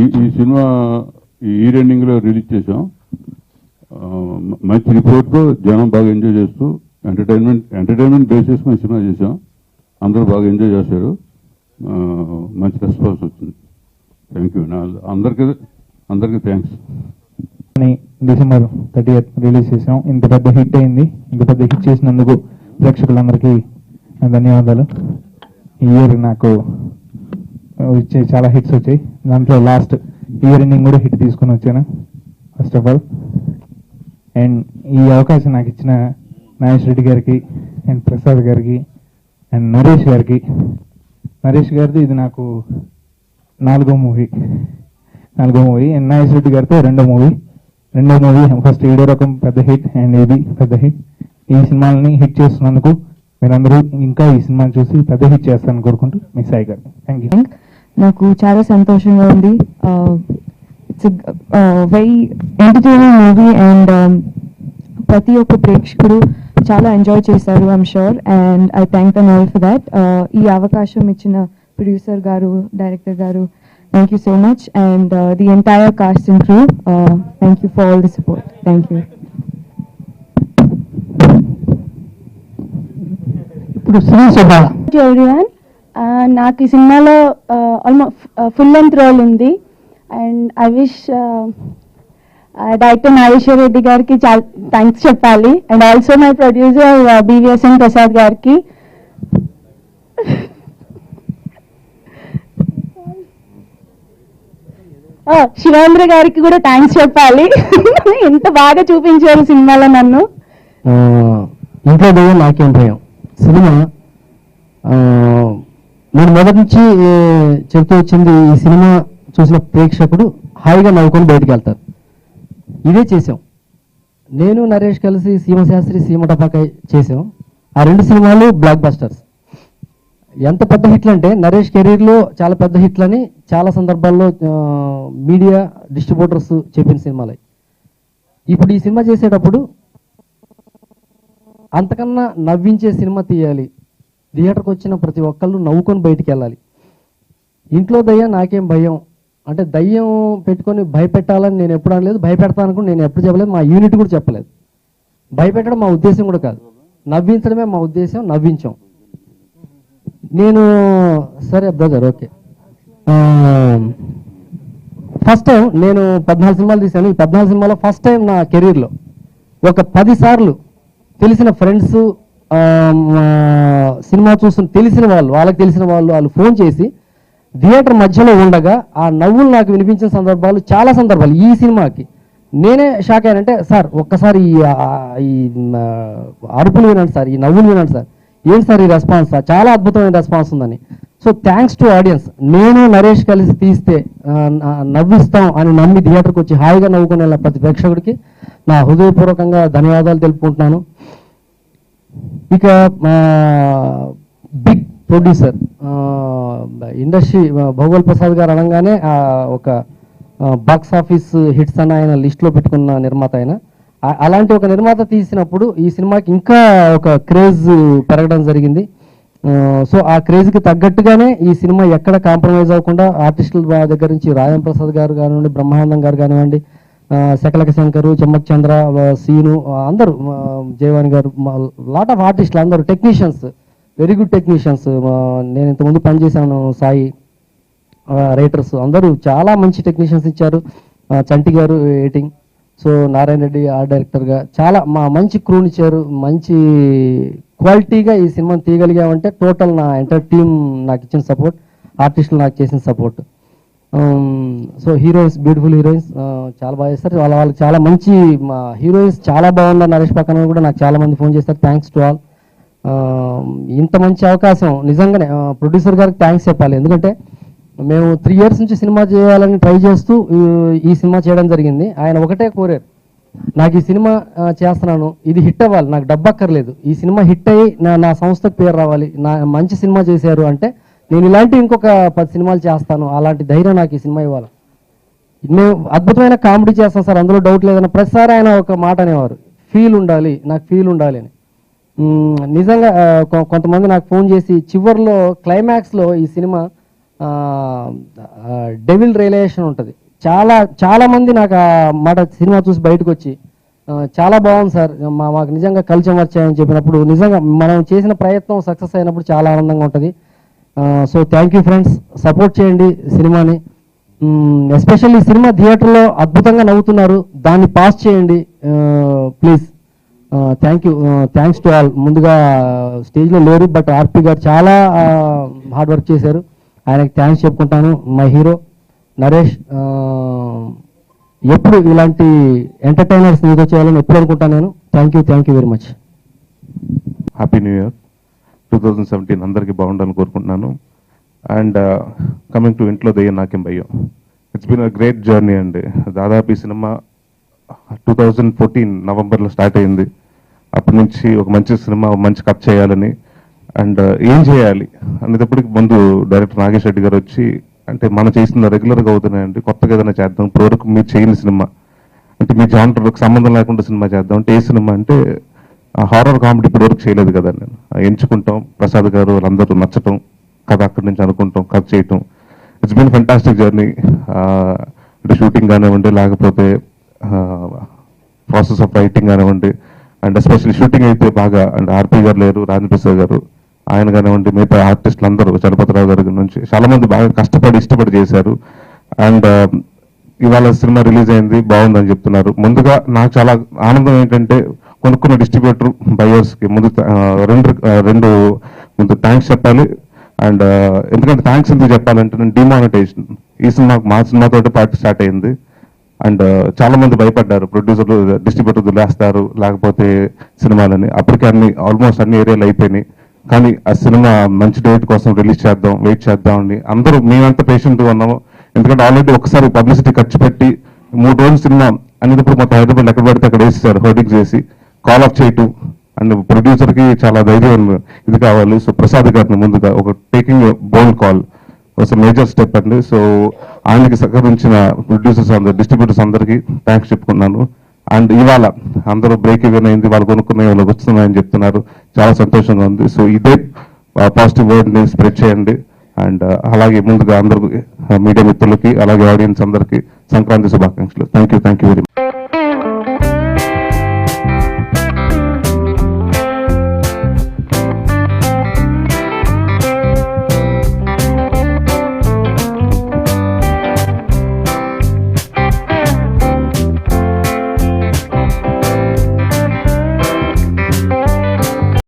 ఈ సినిమా ఈ ఇయర్ ఎండింగ్లో రిలీజ్ చేసాం. మంచి రిపోర్ట్తో జనం బాగా ఎంజాయ్ చేస్తూ ఎంటర్టైన్మెంట్ బేస్ చేసుకుని సినిమా చేసాం. అందరూ బాగా ఎంజాయ్ చేశారు. మంచి రెస్పాన్స్ వచ్చింది. Thank you. అందరికీ థ్యాంక్స్. December 30th రిలీజ్ చేసాం. ఇంత పెద్ద హిట్ అయింది. ఇంత పెద్ద హిట్ చేసినందుకు ప్రేక్షకులందరికీ ధన్యవాదాలు. ఈ ఇయర్ నాకు చాలా హిట్స్ వచ్చాయి. దాంట్లో లాస్ట్ ఇయర్ ఎండింగ్ కూడా హిట్ తీసుకొని వచ్చాను. ఫస్ట్ ఆఫ్ ఆల్ అండ్ ఈ అవకాశం నాకు ఇచ్చిన నాగేష్ రెడ్డి గారికి అండ్ ప్రసాద్ గారికి అండ్ నరేష్ గారిది ఇది నాకు నాలుగో మూవీ అండ్ నాగేష్ రెడ్డి గారితో రెండో మూవీ. ఫస్ట్ ఈడో రకం పెద్ద హిట్ అండ్ ఇది పెద్ద హిట్. ఈ సినిమాలని హిట్ చేస్తున్నందుకు మీరందరూ ఇంకా ఈ సినిమాని చూసి పెద్ద హిట్ చేస్తారని కోరుకుంటూ మీ సాయి గారు. Thank you. నాకు చాలా సంతోషంగా ఉంది. It's very entertaining movie and ప్రతి ఒక్క ప్రేక్షకుడు చాలా ఎంజాయ్ చేశారు I'm sure and I thank them all for that. ఈ అవకాశం ఇచ్చిన ప్రొడ్యూసర్ గారు, డైరెక్టర్ గారు, thank you so much and the entire cast and crew, thank you for all the support. Thank you. ఇప్పుడు శ్రీశోభ. ఎవ్రీవన్, నాకు ఈ సినిమాలో ఆల్మోస్ట్ ఫుల్ లెంత్ రోల్ ఉంది and I wish director Nageswara Reddy గారికి చాలా థ్యాంక్స్ చెప్పాలి and also my producer BVSN Prasad గారికి. శివేంద్ర గారికి కూడా థ్యాంక్స్ చెప్పాలి. ఎంత బాగా చూపించారు సినిమాలో నన్ను. ఇంట్లో దయ్యం నాకేం భయం సినిమా నేను మొదటి నుంచి చెప్తూ వచ్చింది. ఈ సినిమా చూసిన ప్రేక్షకుడు హాయిగా నవ్వుకొని బయటికి వెళ్తారు. ఇదే చేసాం. నేను నరేష్ కలిసి సీమశాస్త్రి, సీమ టపాకాయ్ చేసాం. ఆ రెండు సినిమాలు బ్లాక్ బస్టర్స్. ఎంత పెద్ద హిట్లు అంటే నరేష్ కెరీర్లో చాలా పెద్ద హిట్లని చాలా సందర్భాల్లో మీడియా డిస్ట్రిబ్యూటర్స్ చెప్పిన సినిమాలే. ఇప్పుడు ఈ సినిమా చేసేటప్పుడు అంతకన్నా నవ్వించే సినిమా తీయాలి. థియేటర్కి వచ్చిన ప్రతి ఒక్కళ్ళు నవ్వుకొని బయటికి వెళ్ళాలి. ఇంట్లో దయ్యం నాకేం భయం అంటే దయ్యం పెట్టుకొని భయపెట్టాలని నేను ఎప్పుడు అనలేదు. భయపెడతాను కూడా నేను ఎప్పుడు చెప్పలేదు. మా యూనిట్ కూడా చెప్పలేదు. భయపెట్టడం మా ఉద్దేశం కూడా కాదు. నవ్వించడమే మా ఉద్దేశం. నవ్వించాం. నేను సరే బ్రదర్ ఓకే. ఫస్ట్ టైం నేను 14 సినిమాలు తీశాను. ఈ 14 సినిమాలో ఫస్ట్ టైం నా కెరీర్లో ఒక 10 సార్లు తెలిసిన ఫ్రెండ్స్, సినిమా చూస్తున్న తెలిసిన వాళ్ళకి తెలిసిన వాళ్ళు ఫోన్ చేసి థియేటర్ మధ్యలో ఉండగా ఆ నవ్వులు నాకు వినిపించిన సందర్భాలు చాలా సందర్భాలు. ఈ సినిమాకి నేనే షాక్ అయ్యానంటే సార్ ఒక్కసారి ఈ అరుపులు వినండి సార్, ఈ నవ్వులు వినండి సార్, ఏంటి సార్ ఈ రెస్పాన్స్, చాలా అద్భుతమైన రెస్పాన్స్ ఉందని. So thanks to audience. నేను నరేష్ కలిసి తీస్తే నవ్విస్తాం అని నమ్మి థియేటర్కి వచ్చి హాయిగా నవ్వుకునే ప్రతి ప్రేక్షకుడికి నా హృదయపూర్వకంగా ధన్యవాదాలు తెలుపుకుంటున్నాను. ఇక బిగ్ ప్రొడ్యూసర్ ఇండస్ట్రీ భోగోల్ ప్రసాద్ గారు అనగానే ఒక బాక్స్ ఆఫీస్ హిట్స్ అని ఆయన లిస్ట్లో పెట్టుకున్న నిర్మాత ఆయన. అలాంటి ఒక నిర్మాత తీసినప్పుడు ఈ సినిమాకి ఇంకా ఒక క్రేజ్ పెరగడం జరిగింది. సో ఆ క్రేజ్కి తగ్గట్టుగానే ఈ సినిమా ఎక్కడ కాంప్రమైజ్ అవ్వకుండా ఆర్టిస్టుల దగ్గర నుంచి రాయం ప్రసాద్ గారు కానివ్వండి, బ్రహ్మానందం గారు కానివ్వండి, శకలక శంకరు, చెమ్మక్ చంద్ర, సీను, అందరూ, జయవాణి గారు, లాట్ ఆఫ్ ఆర్టిస్టులు, అందరూ టెక్నీషియన్స్, వెరీ గుడ్ టెక్నీషియన్స్. నేను ఇంతకుముందు పనిచేశాను. సాయి రైటర్స్ అందరూ చాలా మంచి టెక్నీషియన్స్ ఇచ్చారు. చంటి గారు editing, so Narayana Reddy art డైరెక్టర్గా చాలా మంచి క్రూని ఇచ్చారు. మంచి క్వాలిటీగా ఈ సినిమాని తీయగలిగామంటే టోటల్ నా ఎంటైర్ టీమ్ నాకు ఇచ్చిన సపోర్ట్, ఆర్టిస్టులు నాకు చేసిన support. So heroines, beautiful heroines చాలా బాగా చేస్తారు. వాళ్ళకి చాలా మంచి హీరోయిన్స్ చాలా బాగున్నారు. నరేష్ పక్కన కూడా నాకు చాలా మంది ఫోన్ చేస్తారు. Thanks to all. ఇంత మంచి అవకాశం నిజంగానే ప్రొడ్యూసర్ గారికి థ్యాంక్స్ చెప్పాలి. ఎందుకంటే మేము 3 years నుంచి సినిమా చేయాలని ట్రై చేస్తూ ఈ సినిమా చేయడం జరిగింది. ఆయన ఒకటే కోరారు, నాకు ఈ సినిమా చేస్తున్నాను, ఇది హిట్ అవ్వాలి, నాకు డబ్బు అక్కర్లేదు, ఈ సినిమా హిట్ అయ్యి నా సంస్థకు పేరు రావాలి, నా మంచి సినిమా చేశారు అంటే నేను ఇలాంటి ఇంకొక 10 సినిమాలు చేస్తాను, అలాంటి ధైర్యం నాకు ఈ సినిమా ఇవ్వాలి. మేము అద్భుతమైన కామెడీ చేస్తాం సార్, అందులో డౌట్ లేదన్న. ప్రతిసారి ఆయన ఒక మాట అనేవారు, ఫీల్ ఉండాలి, నాకు ఫీల్ ఉండాలి అని. నిజంగా కొంతమంది నాకు ఫోన్ చేసి చివరిలో క్లైమాక్స్లో ఈ సినిమా డెవిల్ రియలైజేషన్ ఉంటుంది. చాలా మంది నాకు ఆ మాట సినిమా చూసి బయటకు వచ్చి చాలా బాగుంది సార్, మాకు నిజంగా కలిసి వచ్చాయని చెప్పినప్పుడు నిజంగా మనం చేసిన ప్రయత్నం సక్సెస్ అయినప్పుడు చాలా ఆనందంగా ఉంటుంది. So thank you friends, support చేయండి సినిమాని. ఎస్పెషల్లీ సినిమా థియేటర్లో అద్భుతంగా నవ్వుతున్నారు, దాన్ని పాస్ చేయండి ప్లీజ్. Thanks to all. ముందుగా స్టేజ్లో లేరు, బట్ ఆర్పి గారు చాలా హార్డ్ వర్క్ చేశారు, ఆయనకి థ్యాంక్స్ చెప్పుకుంటాను. మై హీరో నరేష్, ఎప్పుడు ఇలాంటి ఎంటర్టైనర్స్ మీతో చేయాలని ఎప్పుడు అనుకుంటాను నేను. Thank you very much. Happy new year 2017 అందరికీ బాగుండాలని కోరుకుంటున్నాను. అండ్ కమింగ్ టు ఇంట్లో దయ్యం నాకేం భయం, it's been a great journey అండి. దాదాపు ఈ సినిమా 2014 నవంబర్లో స్టార్ట్ అయింది. అప్పటి నుంచి ఒక మంచి సినిమా, మంచి కథ చేయాలని అండ్ ఏం చేయాలి అనేటప్పటికి ముందు డైరెక్టర్ నాగేష్ రెడ్డి గారు వచ్చి, అంటే మనం చేసిన రెగ్యులర్గా అవుతున్నాయండి, కొత్తగా ఏదైనా చేద్దాం, ఇప్పటివరకు మీరు చేయని సినిమా, అంటే మీ జానర్కి సంబంధం లేకుండా సినిమా చేద్దాం అంటే ఏ సినిమా అంటే హారర్ కామెడీ ఇప్పటివరకు చేయలేదు కదా. నేను ఎంచుకుంటాం, ప్రసాద్ గారు వాళ్ళందరూ నచ్చటం, కథ అక్కడి నుంచి అనుకుంటాం, కథ చేయటం. It's been fantastic journey. అంటే షూటింగ్ కానివ్వండి, లేకపోతే ప్రాసెస్ ఆఫ్ రైటింగ్ కానివ్వండి, అండ్ ఎస్పెషల్లీ షూటింగ్ అయితే బాగా, అండ్ ఆర్పి గారు లేరు, రాజేంద్ర ప్రసాద్ గారు, ఆయన కానివ్వండి, మిగతా ఆర్టిస్టులు అందరూ, చలపతిరావు గారి నుంచి చాలా మంది బాగా కష్టపడి ఇష్టపడి చేశారు. అండ్ ఇవాళ సినిమా రిలీజ్ అయింది, బాగుందని చెప్తున్నారు. ముందుగా నాకు చాలా ఆనందం ఏంటంటే కొనుక్కున్న డిస్ట్రిబ్యూటర్ బయర్స్కి రెండు ముందు థ్యాంక్స్ చెప్పాలి. అండ్ ఎందుకంటే థ్యాంక్స్ ఎందుకు చెప్పాలంటే, నేను డిమానిటైజేషన్ ఈ సినిమాకు మా సినిమాతో పాటు స్టార్ట్ అయింది. అండ్ చాలా మంది భయపడ్డారు, ప్రొడ్యూసర్లు డిస్ట్రిబ్యూటర్ వదిలేస్తారు లేకపోతే సినిమాలని. అప్పటికే ఆల్మోస్ట్ అన్ని ఏరియాలు అయిపోయినాయి. కానీ ఆ సినిమా మంచి డేట్ కోసం రిలీజ్ చేద్దాం, వెయిట్ చేద్దాం అని అందరూ మేమంతా పేషెంట్గా ఉన్నాము. ఎందుకంటే ఆల్రెడీ ఒకసారి పబ్లిసిటీ ఖర్చు పెట్టి 3 రోజులు సినిమా అనేటప్పుడు మొత్తం హైదరాబాద్ ఎక్కడ పడితే అక్కడ వేసేసారు, హోర్డింగ్స్ చేసి కాల్ ఆఫ్ చేయటం. అండ్ ప్రొడ్యూసర్కి చాలా ధైర్యం ఇది కావాలి. సో ప్రసాద్ గారిని ముందుగా ఒక taking bold call was major step అండి. సో ఆయనకి సహకరించిన ప్రొడ్యూసర్స్ అందరు, డిస్ట్రిబ్యూటర్స్ అందరికీ థ్యాంక్స్ చెప్పుకున్నాను. అండ్ ఇవాళ అందరూ బ్రేక్ ఈవెన్ అయింది, వాళ్ళు కొనుక్కునే వాళ్ళకి వస్తున్నాయని చెప్తున్నారు, చాలా సంతోషంగా ఉంది. సో ఇదే పాజిటివ్ వర్డ్ని స్ప్రెడ్ చేయండి. అండ్ అలాగే ముందుగా అందరూ మీడియా మిత్రులకి అలాగే ఆడియన్స్ అందరికీ సంక్రాంతి శుభాకాంక్షలు. Thank you very much.